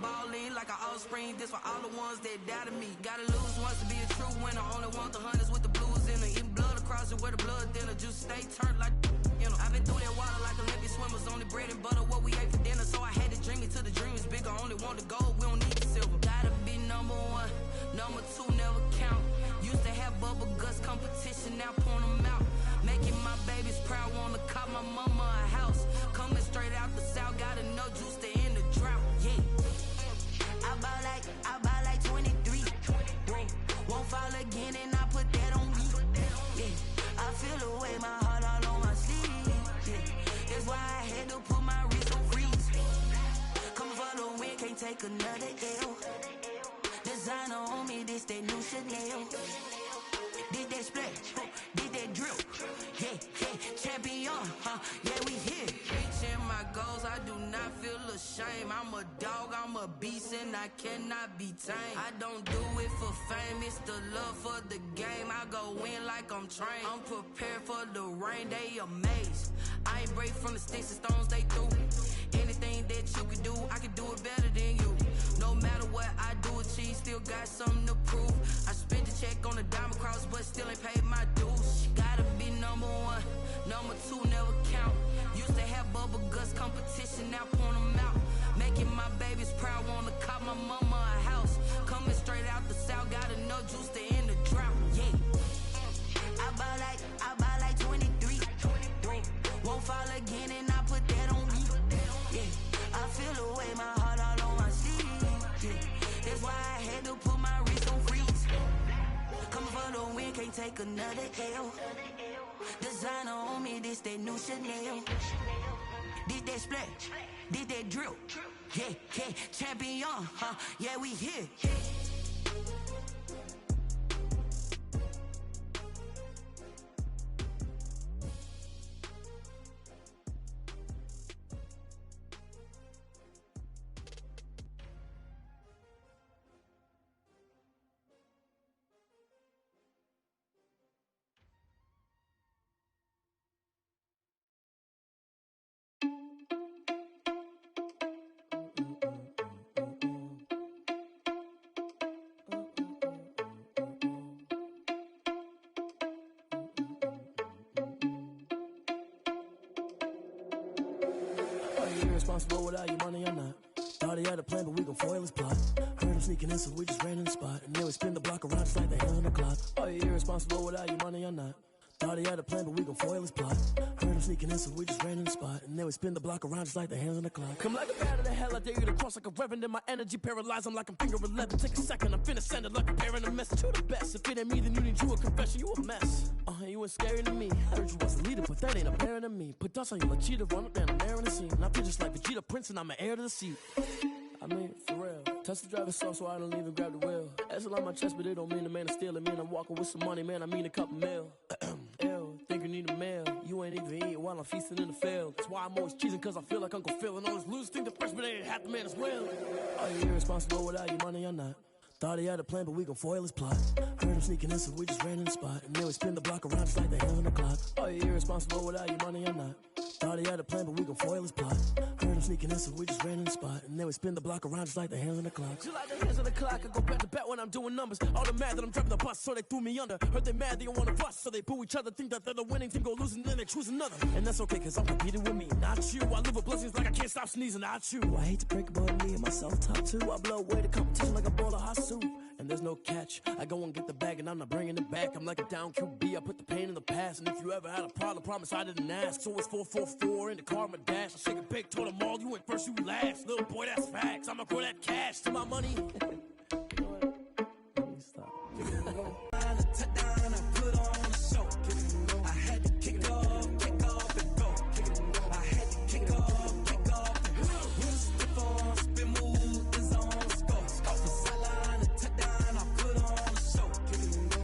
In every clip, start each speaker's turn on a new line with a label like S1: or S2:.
S1: ballin' like an offspring. This for all the ones that doubted me. Gotta lose once to be a true winner. Only want the hunters with the blues in it. Eating blood across it where the blood thinner. Just stay turned like, you know. I've been through that water like Olympic swimmers. Only bread and butter what we ate for dinner. So I had to dream it till the dream is bigger. Only want the gold, we don't need the silver. Gotta be number one, number two never count. Used to have bubble guts competition, now point them out. Making my babies proud, wanna cop my mama a house. Coming straight out the south, got enough juice to end the drought. Yeah, I buy like 23. Won't fall again, and I put that on me. Yeah, I feel the way, my heart all on my sleeve. Yeah, that's why I had to put my wrist on freeze. Coming for the win, can't take another L. Designer on me, this that new Chanel. Did that splash, did that drill. Yeah, champion, yeah, we here. Reaching my goals, I do not feel ashamed. I'm a dog, I'm a beast, and I cannot be tamed. I don't do it for fame, it's the love for the game. I go in like I'm trained. I'm prepared for the rain, they amazed. I ain't break from the sticks and stones, they through. Anything that you can do, I can do it better than you. No matter what I do, achieve, still got something to prove. I spent the check on the diamond cross, but still ain't paid my dues. Gotta be number one, number two never count. Used to have bubble guts competition, now point them out. Making my babies proud, wanna cop my mama a house. Coming straight out the south, got enough juice to end the drought. Yeah, I buy like 23. Won't fall again, and I put that on me. Yeah, I feel the way, my heart all on my sleeve. Yeah, that's why I had to put my wrist on freeze. Coming for the win, can't take another L. Designer on me, this that new Chanel. Did that splash, did that drill. Yeah, champion, yeah, we here.
S2: Irresponsible without your money or not. Thought he had a plan, but we gon' foil his plot. Heard him sneaking in, so we just ran in the spot. And then we spin the block around just like the hands on the clock. Are you irresponsible without your money or not? Thought he had a plan, but we gon' foil his plot. Heard him sneaking in, so we just ran in the spot. And then we spin the block around just like the hands on the clock. Come like a bat of the hell, I dare you to cross like a reverend. And my energy paralyzed, I'm like I'm finger 11. Take a second, I'm finna send it like a parent a message. You the best, if it ain't me, then you need you a confession. You a mess, you ain't scary to me. Heard you was a leader, but that ain't apparent to me. Put dust on you like cheetah, run up and I'm there in the scene. And I feel just like Vegeta Prince, and I'm an heir to the seat. I mean, for real. Touch the driver's soft, so I don't even grab the wheel. That's on my chest, but it don't mean the man is stealing. Man, I'm walking with some money, man, I mean a couple mil. Ew, think you need a meal. You ain't even eating while I'm feasting in the field. That's why I'm always cheesing, cause I feel like Uncle Phil. And all those losers think the freshman ain't half the man as well. Are you irresponsible without your money or not? Thought he had a plan, but we gon' foil his plot. Heard him sneaking in, so we just ran in the spot. And then we spin the block around just like the hands on the clock. Are you irresponsible without your money or not? Thought he had a plan, but we gon' foil his plot. Heard him sneaking in, so we just ran in the spot. And then we spin the block around just like the hands on the clock. Just like the hands on the clock, I go back to back when I'm doing numbers. All the mad that I'm driving the bus, so they threw me under. Heard they mad, they don't wanna bust, so they boo each other. Think that they're the winning team, go losing, then they choose another. And that's okay, cause I'm competing with me, not you. I live with blessings like I can't stop sneezing, not you. I hate to break about me and myself top two. I blow away the competition like a bowl of hot soup. And there's no catch, I go and get the bag and I'm not bringing it back. I'm like a down QB, I put the pain in the past. And if you ever had a problem, promise I didn't ask. So it's 444 in the car, my dash. I shake a big, told them all, you went first, you last. Little boy, that's facts, I'ma grow that cash to my money. You know what? Let me stop. Touchdown, I put on a show. I had to kick off and go. I had to kick off and go. Real stiff on, spin move, is on the score. Off the sideline, a touchdown, I put on a show.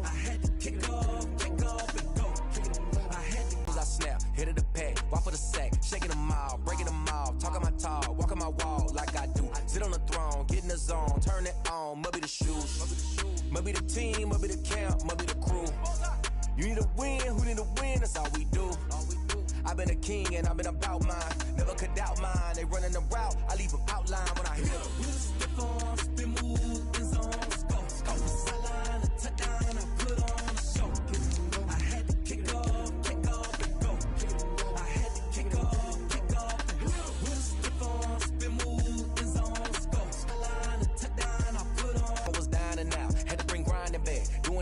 S2: I had to kick off and go. I had to. I snap, hit of the pack, walk for the sack, shaking them all, breaking them off, talking my talk, walking my wall like I do. Sit on the throne, get in the zone, turn it on, must be the shoes. Must be the team, must be the camp, must be the crew. You need a win, who need a win, that's all we do. I've been a king and I've been about mine, never could doubt mine. They running the route, I leave them outline when I hit them.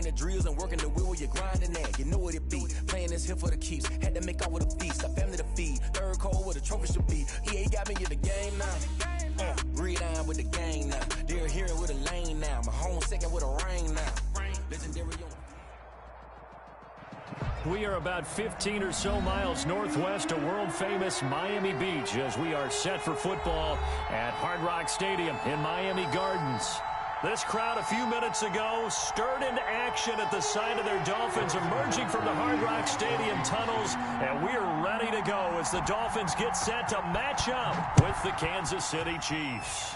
S3: the drills and working the wheel where you're grinding at. You know what it be. Playing this here for the keeps. Had to make out with a feast. A family to feed. Third cold where the trophy should be. EA got me in the game now. Read on with the gang now. They're here with a lane now. My home second with a rain now. Legendary on.
S4: We are about 15 or so miles northwest of world-famous Miami Beach as we are set for football at Hard Rock Stadium in Miami Gardens. This crowd a few minutes ago stirred into action at the sight of their Dolphins emerging from the Hard Rock Stadium tunnels, and we are ready to go as the Dolphins get set to match up with the Kansas City Chiefs.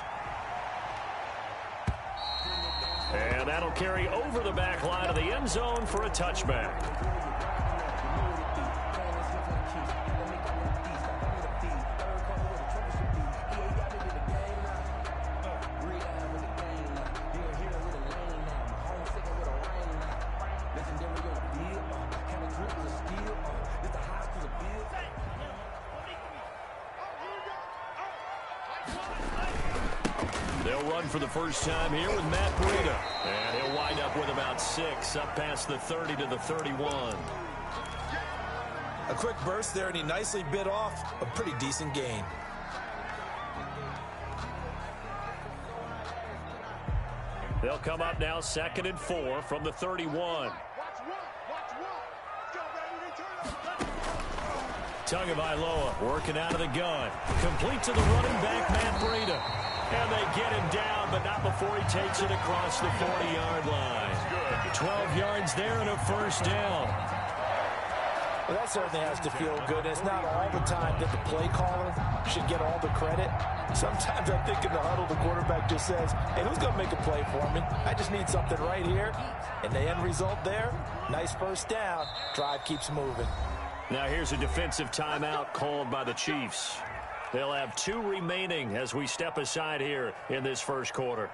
S4: And that'll carry over the back line of the end zone for a touchback. For the first time here with Matt Breida. And he'll wind up with about 6 up past the 30 to the 31.
S5: A quick burst there, and he nicely bit off a pretty decent gain.
S4: They'll come up now 2nd and 4 from the 31. Tagovailoa working out of the gun. Complete to the running back, Matt Breida. And they get him down, but not before he takes it across the 40-yard line. 12 yards there and a first down.
S5: Well, that certainly has to feel good. It's not all the time that the play caller should get all the credit. Sometimes I think in the huddle, the quarterback just says, hey, who's going to make a play for me? I just need something right here. And the end result there, nice first down. Drive keeps moving.
S4: Now here's a defensive timeout called by the Chiefs. They'll have 2 remaining as we step aside here in this first quarter.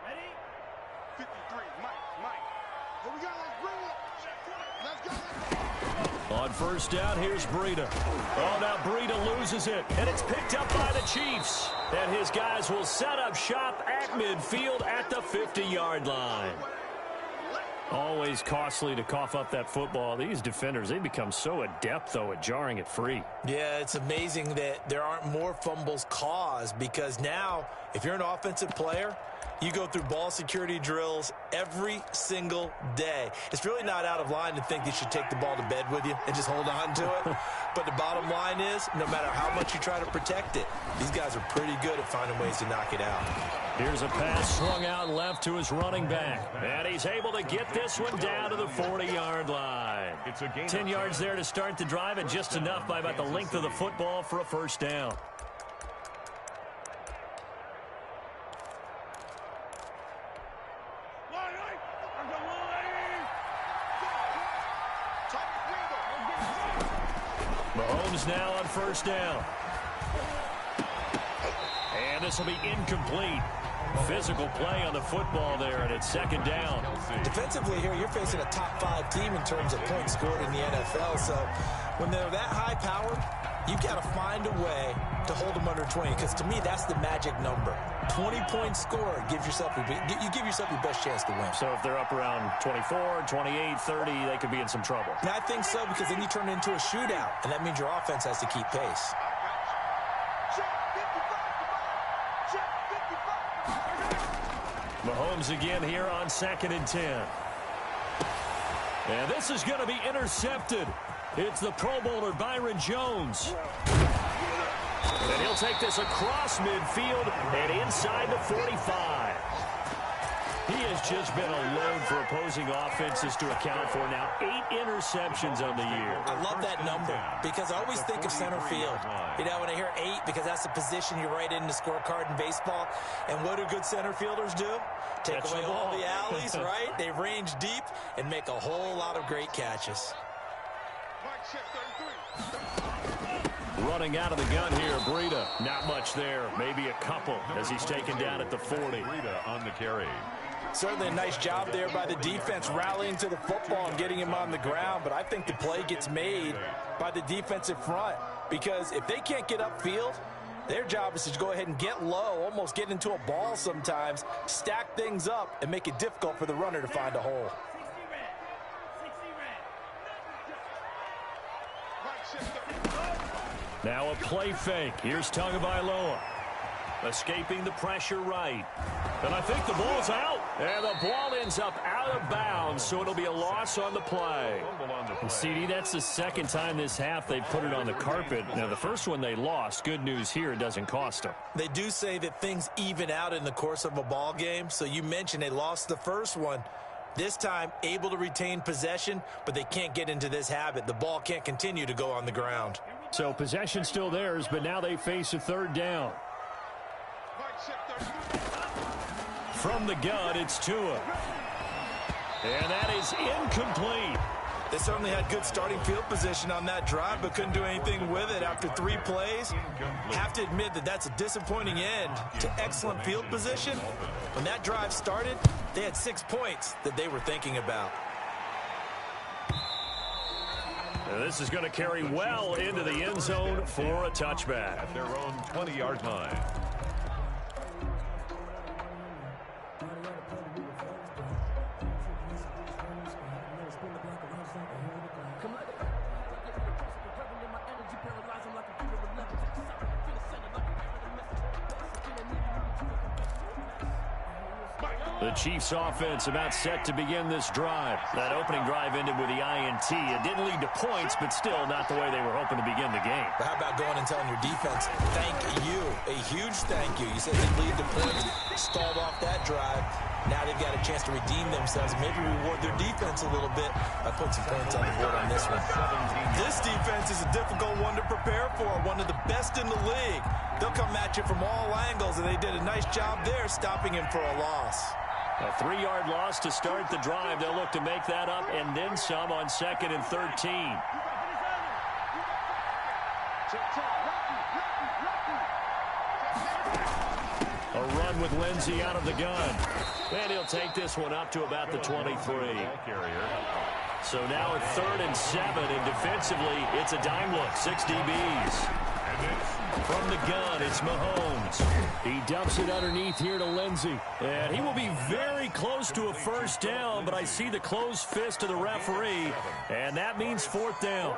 S6: Ready? 53, Mike. Here we go, let's bring it. Let's go.
S4: On first down, here's Breida. Oh, now Breida loses it, and it's picked up by the Chiefs. And his guys will set up shop at midfield at the 50-yard line. Always costly to cough up that football. These defenders, they become so adept, though, at jarring it free.
S5: Yeah, it's amazing that there aren't more fumbles caused, because now, if you're an offensive player, you go through ball security drills every single day. It's really not out of line to think you should take the ball to bed with you and just hold on to it. But the bottom line is, no matter how much you try to protect it, these guys are pretty good at finding ways to knock it out.
S4: Here's a pass swung out left to his running back. And he's able to get this one down to the 40-yard line. 10 yards there to start the drive, and just enough by about the length of the football for a first down. Mahomes now on first down. And this will be incomplete. Physical play on the football there, and it's second down.
S5: Defensively here, you're facing a top-5 team in terms of points scored in the NFL. So when they're that high-powered, you've got to find a way to hold them under 20, because to me, that's the magic number. 20 points scored gives yourself you give yourself your best chance to win.
S4: So if they're up around 24, 28, 30, they could be in some trouble.
S5: And I think so, because then you turn it into a shootout, and that means your offense has to keep pace.
S4: Mahomes again here on 2nd and 10. And this is going to be intercepted. It's the Pro Bowler Byron Jones. And he'll take this across midfield and inside the 45. He has just been a load for opposing offenses to account for now. 8 interceptions on the year.
S5: I love that number because I always think of center field. You know, when I hear 8, because that's the position you write in the scorecard in baseball. And what do good center fielders do? Take away all the alleys, right? They range deep and make a whole lot of great catches.
S4: Running out of the gun here, Breida. Not much there, maybe a couple as he's taken down at the 40.
S7: Breida on the carry.
S5: Certainly a nice job there by the defense rallying to the football and getting him on the ground, but I think the play gets made by the defensive front, because if they can't get upfield, Their job is to go ahead and get low, almost get into a ball sometimes, stack things up, and make it difficult for the runner to find a hole.
S4: Now a play fake. Here's Tagovailoa. Escaping the pressure right. And I think the ball's out. And the ball ends up out of bounds, so it'll be a loss on the play. And CD, that's the second time this half they put it on the carpet. Now, the first one they lost. Good news here, it doesn't cost them.
S5: They do say that things even out in the course of a ball game. So you mentioned they lost the first one. This time, able to retain possession, but they can't get into this habit. The ball can't continue to go on the ground.
S4: So possession still theirs, but now they face a third down. From the gun, it's Tua. And that is incomplete.
S5: They certainly had good starting field position on that drive, but couldn't do anything with it after 3 plays. Have to admit that that's a disappointing end to excellent field position. When that drive started, they had 6 points that they were thinking about.
S4: And this is going to carry well into the end zone for a touchback.
S7: At their own 20-yard line.
S4: The Chiefs offense about set to begin this drive. That opening drive ended with the INT. It didn't lead to points, but still not the way they were hoping to begin the game.
S5: But how about going and telling your defense, thank you, a huge thank you. You said they'd lead to points, stalled off that drive. Now they've got a chance to redeem themselves, maybe reward their defense a little bit by putting some points on the board on this one. This defense is a difficult one to prepare for, one of the best in the league. They'll come at you from all angles, and they did a nice job there stopping him for a loss.
S4: A 3-yard loss to start the drive. They'll look to make that up and then some on 2nd and 13. A run with Lindsey out of the gun. And he'll take this one up to about the 23. So now at 3rd and 7, and defensively, it's a dime look. 6 DBs. From the gun, it's Mahomes. He dumps it underneath here to Lindsey. And he will be very close to a first down, but I see the closed fist of the referee, and that means 4th down.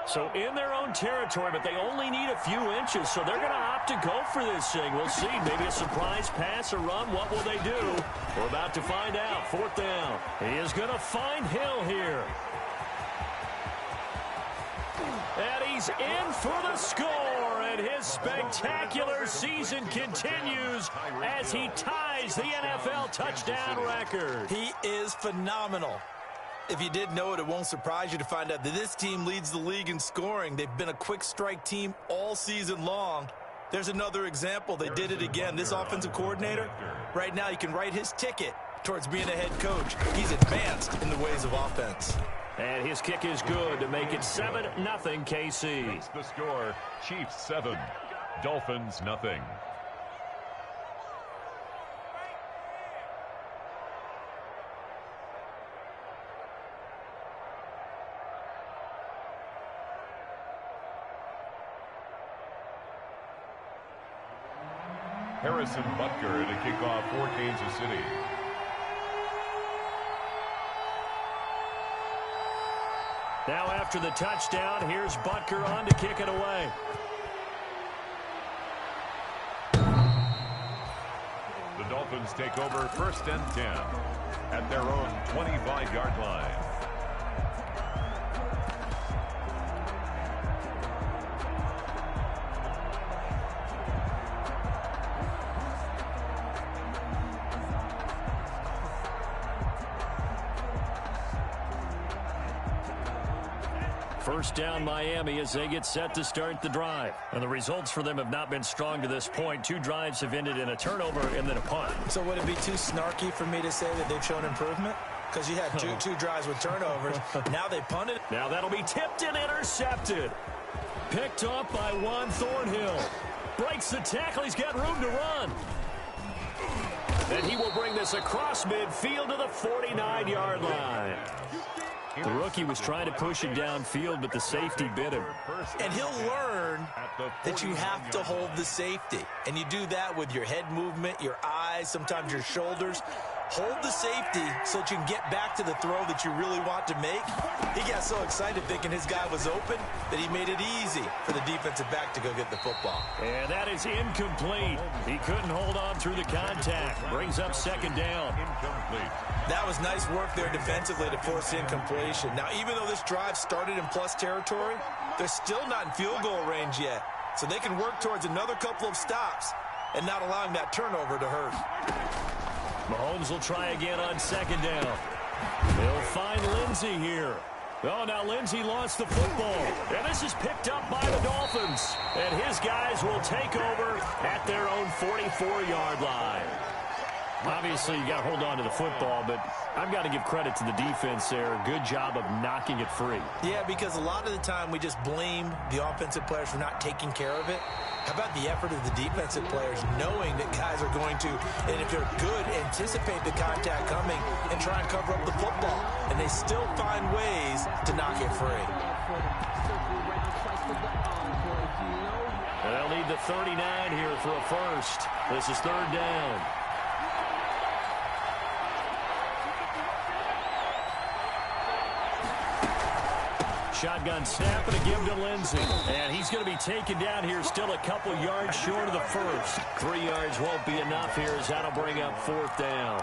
S4: So in their own territory, but they only need a few inches, so they're going to opt to go for this thing. We'll see. Maybe a surprise pass or run. What will they do? We're about to find out. 4th down. He is going to find Hill here. And he's in for the score, and his spectacular season continues as he ties the NFL touchdown record.
S5: He is phenomenal. If you did know it, it won't surprise you to find out that this team leads the league in scoring. They've been a quick strike team all season long. There's another example. They did it again. This offensive coordinator, right now you can write his ticket towards being a head coach. He's advanced in the ways of offense.
S4: And his kick is good to make it 7-0 KC.
S7: That's the score. Chiefs 7, Dolphins nothing. Harrison Butker to kick off for Kansas City.
S4: Now after the touchdown, here's Butker on to kick it away.
S7: The Dolphins take over 1st and 10 at their own 25-yard line.
S4: First down Miami as they get set to start the drive. And the results for them have not been strong to this point. 2 drives have ended in a turnover and then a punt.
S5: So would it be too snarky for me to say that they've shown improvement? Because you had two drives with turnovers. Now they punted.
S4: Now that'll be tipped and intercepted. Picked up by Juan Thornhill. Breaks the tackle. He's got room to run. And he will bring this across midfield to the 49-yard line. The rookie was trying to push it downfield, but the safety bit him.
S5: And he'll learn that you have to hold the safety. And you do that with your head movement, your eyes, sometimes your shoulders. Hold the safety so that you can get back to the throw that you really want to make. He got so excited thinking his guy was open that he made it easy for the defensive back to go get the football.
S4: And that is incomplete. He couldn't hold on through the contact. Brings up second down.
S7: Incomplete.
S5: That was nice work there defensively to force incompletion. Now, even though this drive started in plus territory, they're still not in field goal range yet. So they can work towards another couple of stops and not allowing that turnover to hurt.
S4: Mahomes will try again on second down. He'll find Lindsey here. Oh, now Lindsey lost the football. And this is picked up by the Dolphins. And his guys will take over at their own 44-yard line. Obviously, you got to hold on to the football, but I've got to give credit to the defense there. Good job of knocking it free.
S5: Yeah, because a lot of the time we just blame the offensive players for not taking care of it. How about the effort of the defensive players knowing that guys are going to, and if they're good, anticipate the contact coming and try and cover up the football. And they still find ways to knock it free.
S4: And they'll need the 39 here for a first. This is third down. Shotgun snap and a give to Lindsey. And he's going to be taken down here still a couple yards short of the first. 3 yards won't be enough here as that'll bring up fourth down.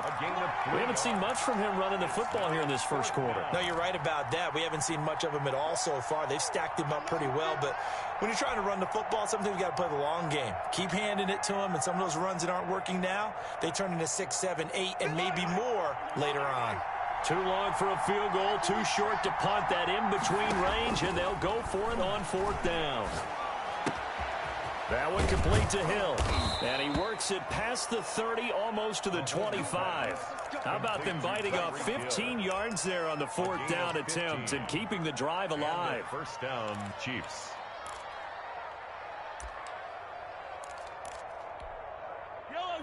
S4: We haven't seen much from him running the football here in this first quarter.
S5: No, you're right about that. We haven't seen much of him at all so far. They've stacked him up pretty well. But when you're trying to run the football, sometimes you got to play the long game. Keep handing it to him. And some of those runs that aren't working now, they turn into 6, 7, 8, and maybe more later on.
S4: Too long for a field goal, too short to punt. That in-between range, and they'll go for it on fourth down. That one complete to Hill. And he works it past the 30, almost to the 25. How about them biting off 15 yards there on the fourth down attempt and keeping the drive alive?
S7: First down, Chiefs.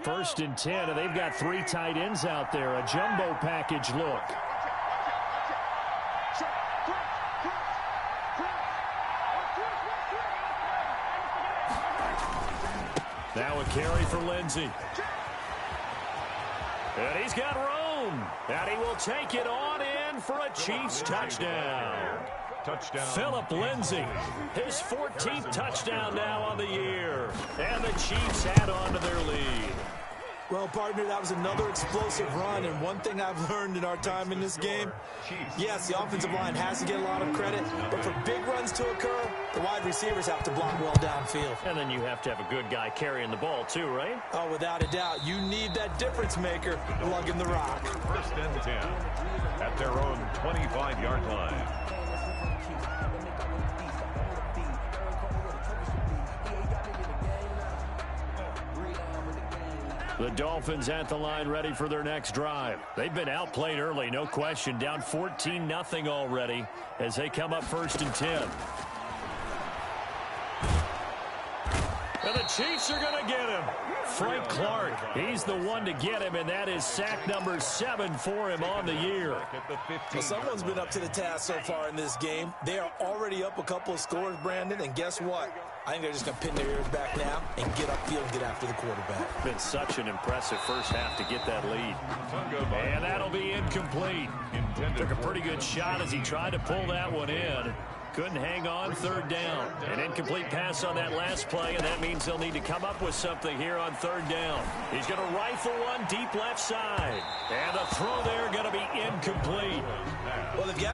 S4: First and 10, and they've got 3 tight ends out there. A jumbo package look. Now a carry for Lindsey. And he's got room. And he will take it on in for a Chiefs touchdown.
S7: Touchdown.
S4: Philip Lindsey, his 14th touchdown now on the year. And the Chiefs add on to their lead.
S5: Well, partner, that was another explosive run, and one thing I've learned in our time in this game, yes, the offensive line has to get a lot of credit, but for big runs to occur, the wide receivers have to block well downfield.
S4: And then you have to have a good guy carrying the ball too, right?
S5: Oh, without a doubt. You need that difference maker lugging the rock.
S7: First and 10 at their own 25-yard line.
S4: The Dolphins at the line ready for their next drive. They've been outplayed early, no question. Down 14-0 already as they come up first and 10. And the Chiefs are going to get him. Frank Clark, he's the one to get him, and that is sack number 7 for him on the year.
S5: Well, someone's been up to the task so far in this game. They are already up a couple of scores, Brandon, and guess what? I think they're just going to pin their ears back now and get upfield and get after the quarterback.
S4: Been such an impressive first half to get that lead. And that'll be incomplete. Took a pretty good shot as he tried to pull that one in. Couldn't hang on, third down. An incomplete pass on that last play, and that means they'll need to come up with something here on third down. He's going to rifle one deep left side. And the throw there going to be incomplete.
S5: Well, they've got